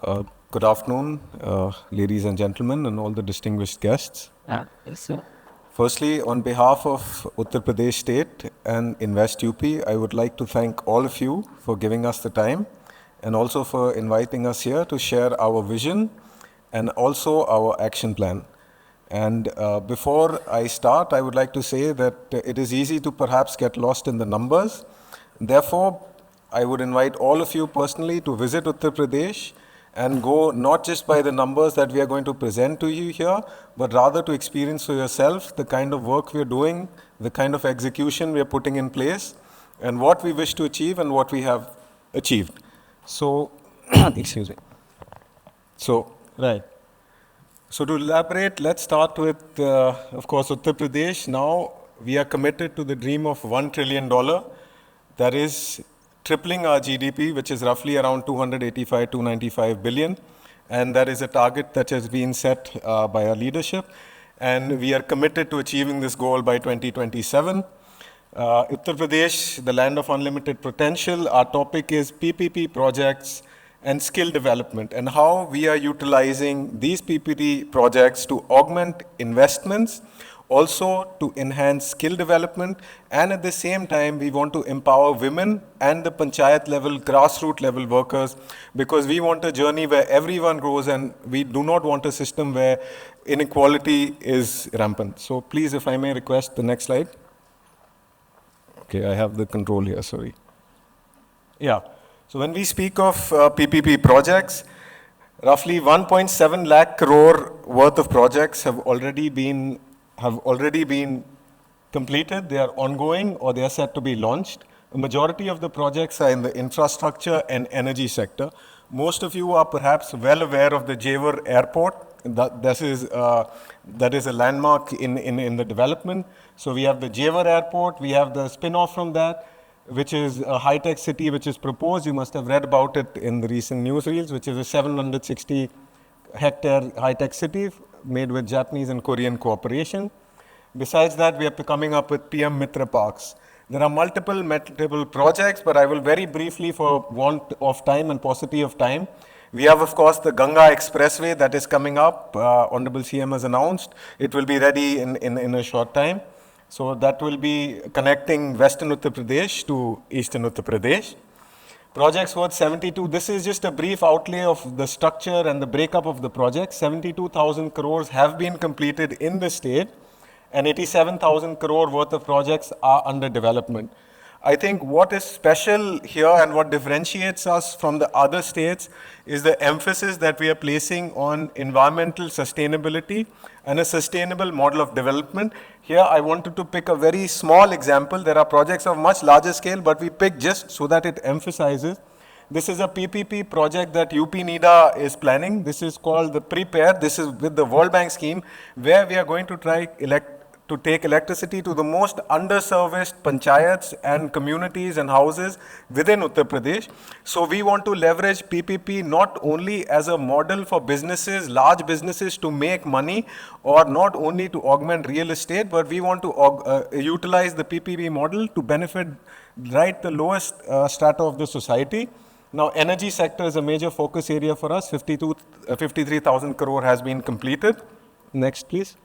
Good afternoon, ladies and gentlemen, and all the distinguished guests. Yes, sir. Firstly, on behalf of Uttar Pradesh State and Invest UP, I would like to thank all of you for giving us the time and also for inviting us here to share our vision and also our action plan. And before I start, I would like to say that it is easy to perhaps get lost in the numbers. Therefore, I would invite all of you personally to visit Uttar Pradesh and go not just by the numbers that we are going to present to you here, but rather to experience for yourself the kind of work we are doing, the kind of execution we are putting in place, and what we wish to achieve and what we have achieved. So, excuse me. So, right. So to elaborate, let's start with, of course, Uttar Pradesh. Now we are committed to the dream of $1 trillion. That is tripling our GDP, which is roughly around 285, 295 billion. And that is a target that has been set by our leadership. And we are committed to achieving this goal by 2027. Uttar Pradesh, the land of unlimited potential. Our topic is PPP projects and skill development, and how we are utilizing these PPP projects to augment investments, also to enhance skill development, and at the same time, we want to empower women and the panchayat level, grassroots level workers, because we want a journey where everyone grows, and we do not want a system where inequality is rampant. So please, if I may request the next slide. Okay, I have the control here, sorry. Yeah. So when we speak of PPP projects, roughly 1.7 lakh crore worth of projects have already been completed. They are ongoing or they are set to be launched. The majority of the projects are in the infrastructure and energy sector. Most of you are perhaps well aware of the Jewar Airport. That is a landmark in the development. So we have the Jewar Airport. We have the spin-off from that, which is a high-tech city which is proposed. You must have read about it in the recent newsreels, which is a 760-hectare high-tech city made with Japanese and Korean cooperation. Besides that, we are coming up with PM Mitra Parks. There are multiple projects, but I will very briefly, for want of time and paucity of time, we have, of course, the Ganga Expressway that is coming up. Honorable CM has announced. It will be ready in a short time. So that will be connecting Western Uttar Pradesh to Eastern Uttar Pradesh. Projects worth 72. This is just a brief outlay of the structure and the breakup of the project. 72,000 crores have been completed in the state, and 87,000 crore worth of projects are under development. I think what is special here and what differentiates us from the other states is the emphasis that we are placing on environmental sustainability and a sustainable model of development. Here I wanted to pick a very small example. There are projects of much larger scale, but we picked just so that it emphasizes. This is a PPP project that UP NIDA is planning. This is called the Prepare. This is with the World Bank scheme, where we are going to try to take electricity to the most underserviced panchayats and communities and houses within Uttar Pradesh. So we want to leverage PPP not only as a model for businesses, large businesses to make money, or not only to augment real estate, but we want to utilize the PPP model to benefit the lowest strata of the society. Now, energy sector is a major focus area for us. 53,000 crore has been completed. Next, please.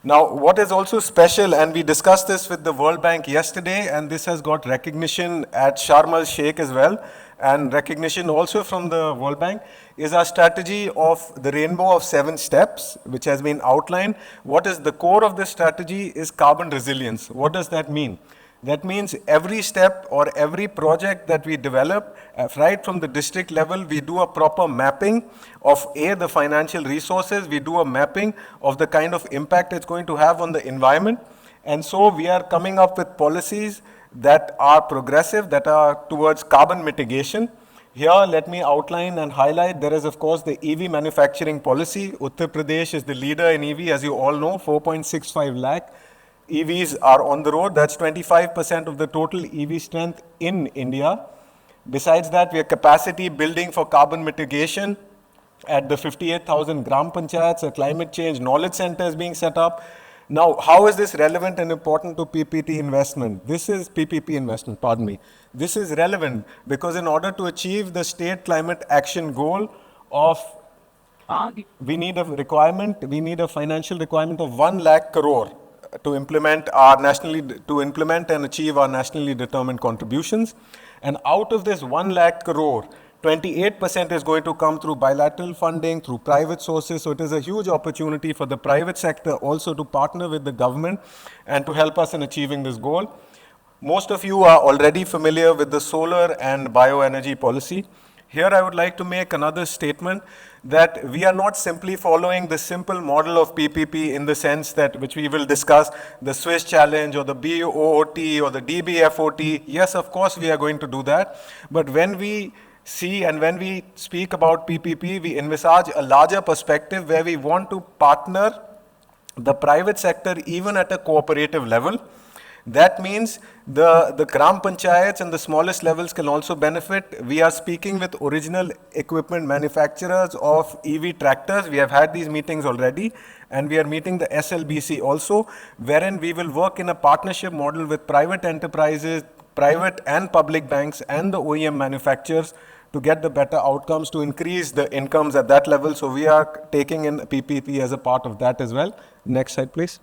Now, what is also special, and we discussed this with the World Bank yesterday, and this has got recognition at Sharm el-Sheikh as well, and recognition also from the World Bank, is our strategy of the rainbow of 7 steps, which has been outlined. What is the core of this strategy is carbon resilience. What does that mean? That means every step or every project that we develop, right from the district level, we do a proper mapping of the financial resources, we do a mapping of the kind of impact it's going to have on the environment. And so we are coming up with policies that are progressive, that are towards carbon mitigation. Here, let me outline and highlight, there is, of course, the EV manufacturing policy. Uttar Pradesh is the leader in EV, as you all know, 4.65 lakh. EVs are on the road. That's 25% of the total EV strength in India. Besides that, we are capacity building for carbon mitigation. At the 58,000 gram panchayats, a climate change knowledge center is being set up. Now, how is this relevant and important to PPP investment? This is PPP investment, pardon me. This is relevant because in order to achieve the state climate action goal of, we need a financial requirement of 1 lakh crore to implement and achieve our nationally determined contributions. And out of this 1 lakh crore, 28% is going to come through bilateral funding, through private sources. So it is a huge opportunity for the private sector also to partner with the government and to help us in achieving this goal. Most of you are already familiar with the solar and bioenergy policy. Here I would like to make another statement that we are not simply following the simple model of PPP in the sense that, which we will discuss, the Swiss challenge or the BOOT or the DBFOT. Yes, of course, we are going to do that. But when we see and when we speak about PPP, we envisage a larger perspective where we want to partner the private sector even at a cooperative level. That means the Gram Panchayats and the smallest levels can also benefit. We are speaking with original equipment manufacturers of EV tractors. We have had these meetings already, and we are meeting the SLBC also, wherein we will work in a partnership model with private enterprises, private and public banks and the OEM manufacturers to get the better outcomes, to increase the incomes at that level. So we are taking in PPP as a part of that as well. Next slide, please.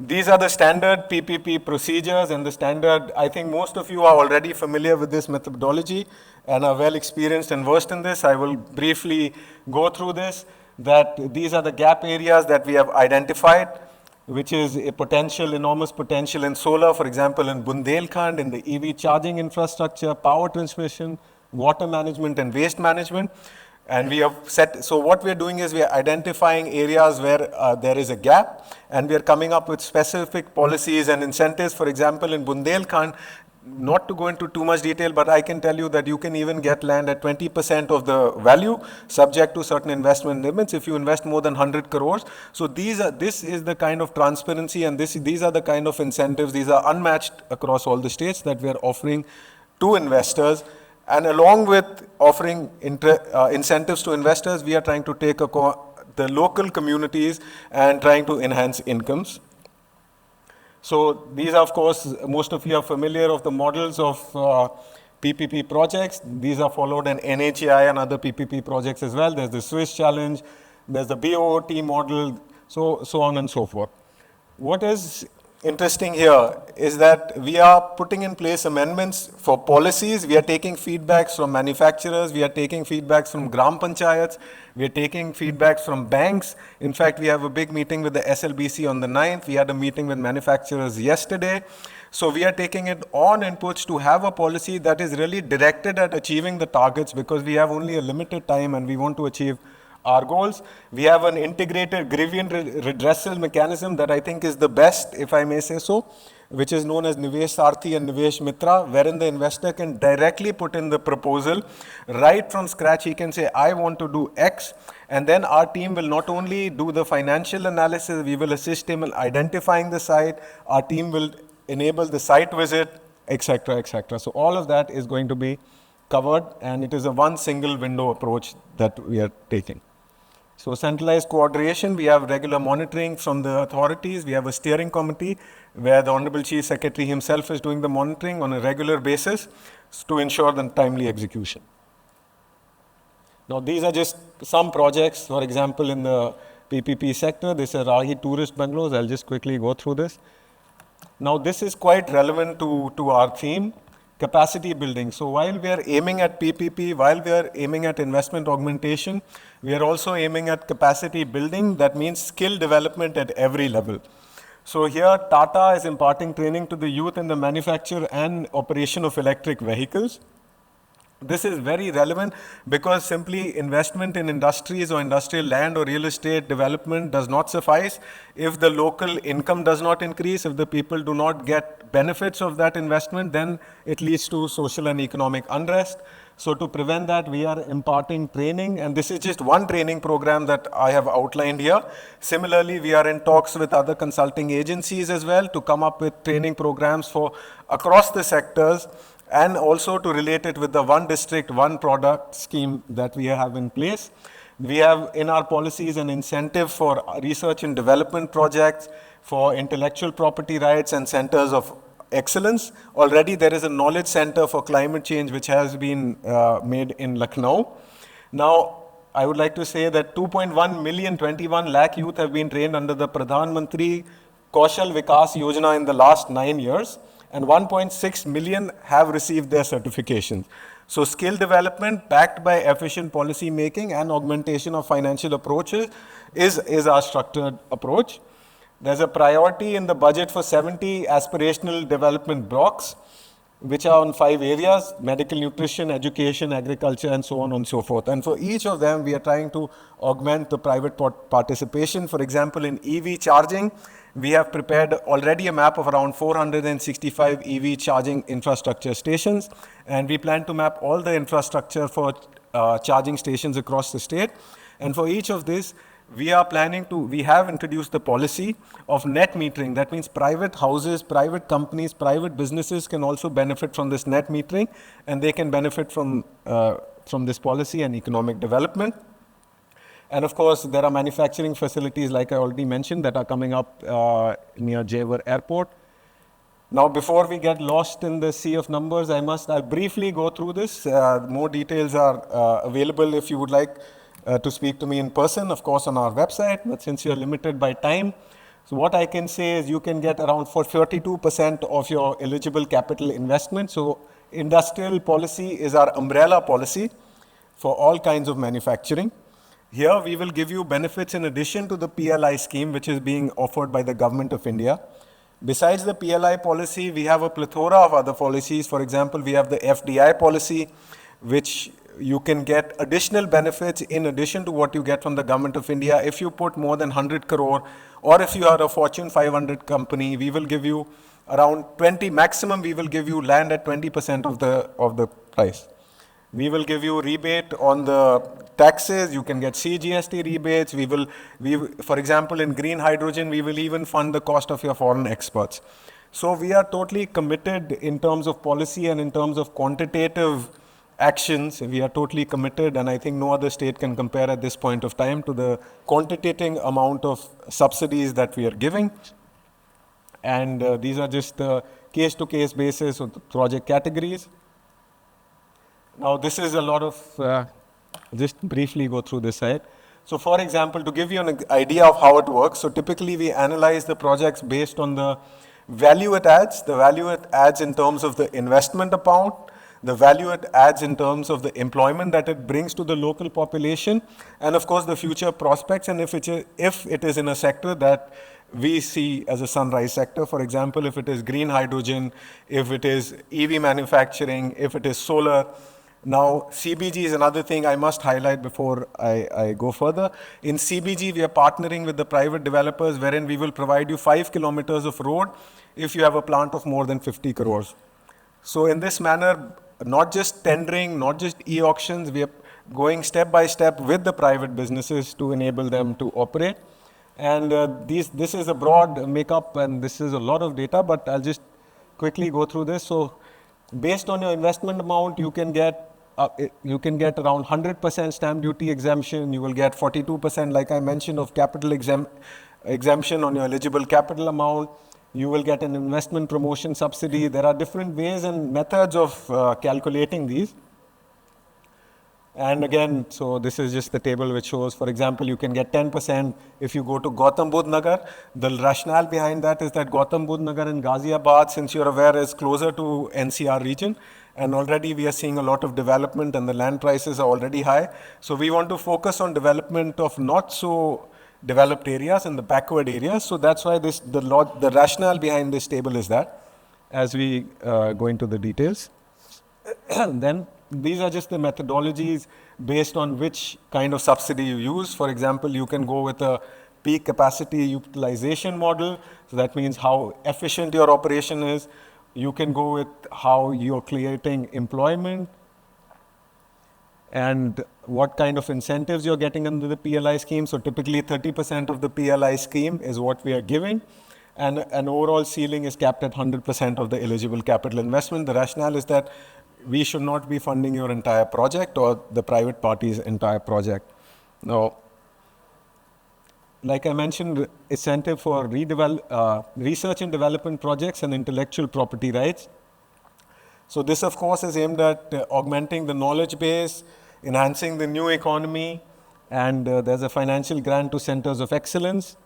These are the standard PPP procedures and the standard, I think most of you are already familiar with this methodology and are well experienced and versed in this. I will briefly go through this, that these are the gap areas that we have identified, which is a potential, enormous potential in solar, for example, in Bundelkhand, in the EV charging infrastructure, power transmission, water management and waste management. And we have set, so what we are doing is we are identifying areas where there is a gap, and we are coming up with specific policies and incentives. For example, in Bundelkhand, not to go into too much detail, but I can tell you that you can even get land at 20% of the value, subject to certain investment limits if you invest more than 100 crores. So this is the kind of transparency, and these are the kind of incentives. These are unmatched across all the states that we are offering to investors. And along with offering incentives to investors, we are trying to take the local communities and trying to enhance incomes. So these are, of course, most of you are familiar of the models of PPP projects. These are followed in NHAI and other PPP projects as well. There's the Swiss challenge, there's the BOOT model, so on and so forth. What is interesting here is that we are putting in place amendments for policies. We are taking feedbacks from manufacturers. We are taking feedbacks from Gram Panchayats. We are taking feedbacks from banks. In fact, we have a big meeting with the SLBC on the 9th. We had a meeting with manufacturers yesterday. So we are taking it on inputs to have a policy that is really directed at achieving the targets, because we have only a limited time and we want to achieve our goals. We have an integrated grievance redressal mechanism that I think is the best, if I may say so, which is known as Nivesh Sarthi and Nivesh Mitra, wherein the investor can directly put in the proposal. Right from scratch, he can say, I want to do X, and then our team will not only do the financial analysis, we will assist him in identifying the site, our team will enable the site visit, etc., etc. So all of that is going to be covered, and it is a one single window approach that we are taking. So centralized coordination, we have regular monitoring from the authorities. We have a steering committee where the Honorable Chief Secretary himself is doing the monitoring on a regular basis to ensure the timely execution. Now these are just some projects, for example, in the PPP sector. This is Rahi Tourist Bungalows. I'll just quickly go through this. Now this is quite relevant to our theme. Capacity building. So while we are aiming at PPP, while we are aiming at investment augmentation, we are also aiming at capacity building. That means skill development at every level. So here Tata is imparting training to the youth in the manufacture and operation of electric vehicles. This is very relevant because simply investment in industries or industrial land or real estate development does not suffice. If the local income does not increase, if the people do not get benefits of that investment, then it leads to social and economic unrest. So to prevent that, we are imparting training, and this is just one training program that I have outlined here. Similarly, we are in talks with other consulting agencies as well to come up with training programs for across the sectors. and also to relate it with the one district, one product scheme that we have in place. We have in our policies an incentive for research and development projects, for intellectual property rights and centers of excellence. Already there is a knowledge center for climate change which has been made in Lucknow. Now, I would like to say that 2.1 million, 21 lakh youth have been trained under the Pradhan Mantri Kaushal Vikas Yojana in the last 9 years, and 1.6 million have received their certifications. So skill development backed by efficient policy making and augmentation of financial approaches is our structured approach. There's a priority in the budget for 70 aspirational development blocks, which are on 5 areas: medical, nutrition, education, agriculture, and so on and so forth. And for each of them, we are trying to augment the private participation. For example, in EV charging, we have prepared already a map of around 465 EV charging infrastructure stations, and we plan to map all the infrastructure for charging stations across the state. And for each of these, we have introduced the policy of net metering. That means private houses, private companies, private businesses can also benefit from this net metering, and they can benefit from this policy and economic development. And of course, there are manufacturing facilities, like I already mentioned, that are coming up near Jewar Airport. Now, before we get lost in the sea of numbers, I'll briefly go through this. More details are available if you would like to speak to me in person, of course, on our website, but since you're limited by time, so what I can say is you can get around 42% of your eligible capital investment. So industrial policy is our umbrella policy for all kinds of manufacturing. Here we will give you benefits in addition to the PLI scheme, which is being offered by the Government of India. Besides the PLI policy, we have a plethora of other policies. For example, we have the FDI policy, which you can get additional benefits in addition to what you get from the Government of India. If you put more than 100 crore, or if you are a Fortune 500 company, we will give you around 20, maximum we will give you land at 20% of the price. We will give you rebate on the taxes. You can get CGST rebates. For example, in green hydrogen, we will even fund the cost of your foreign experts. So we are totally committed in terms of policy and in terms of quantitative actions. We are totally committed, and I think no other state can compare at this point of time to the quantitative amount of subsidies that we are giving. And these are just the case-to-case basis of the project categories. Now, this is a lot of, just briefly go through this side. So, for example, to give you an idea of how it works, so typically we analyze the projects based on the value it adds in terms of the investment amount, the value it adds in terms of the employment that it brings to the local population, and of course the future prospects, and if it is in a sector that we see as a sunrise sector. For example, if it is green hydrogen, if it is EV manufacturing, if it is solar. Now, CBG is another thing I must highlight before I go further. In CBG, we are partnering with the private developers, wherein we will provide you 5 kilometers of road if you have a plant of more than 50 crores. So in this manner, not just tendering, not just e-auctions, we are going step by step with the private businesses to enable them to operate. And this is a broad makeup, and this is a lot of data, but I'll just quickly go through this. So based on your investment amount, you can get around 100% stamp duty exemption. You will get 42%, like I mentioned, of capital exemption on your eligible capital amount. You will get an investment promotion subsidy. There are different ways and methods of calculating these. And again, so this is just the table which shows, for example, you can get 10% if you go to Gautam Budh Nagar. The rationale behind that is that Gautam Budh Nagar and Ghaziabad, since you're aware, is closer to NCR region. And already we are seeing a lot of development, and the land prices are already high. So we want to focus on development of not so developed areas and the backward areas. So that's why the rationale behind this table is that, as we go into the details. Then these are just the methodologies based on which kind of subsidy you use. For example, you can go with a peak capacity utilization model. So that means how efficient your operation is. You can go with how you're creating employment and what kind of incentives you're getting under the PLI scheme. So typically 30% of the PLI scheme is what we are giving. and an overall ceiling is capped at 100% of the eligible capital investment. The rationale is that we should not be funding your entire project or the private party's entire project. Now, like I mentioned, incentive for research and development projects and intellectual property rights. So this, of course, is aimed at augmenting the knowledge base, enhancing the new economy, and there's a financial grant to centers of excellence.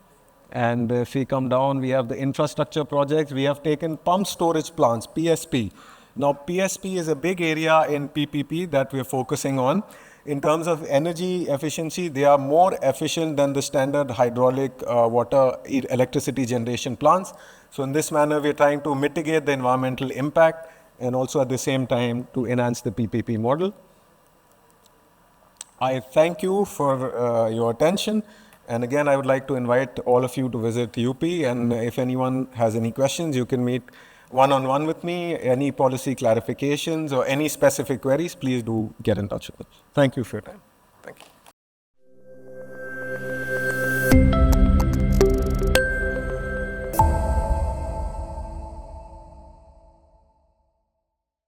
And if we come down, we have the infrastructure projects. We have taken pump storage plants, PSP. Now, PSP is a big area in PPP that we're focusing on. In terms of energy efficiency, they are more efficient than the standard hydraulic electricity generation plants. So in this manner, we're trying to mitigate the environmental impact and also at the same time to enhance the PPP model. I thank you for your attention. And again, I would like to invite all of you to visit UP. And if anyone has any questions, you can meet one-on-one with me. Any policy clarifications or any specific queries, please do get in touch with us. Thank you for your time. Thank you.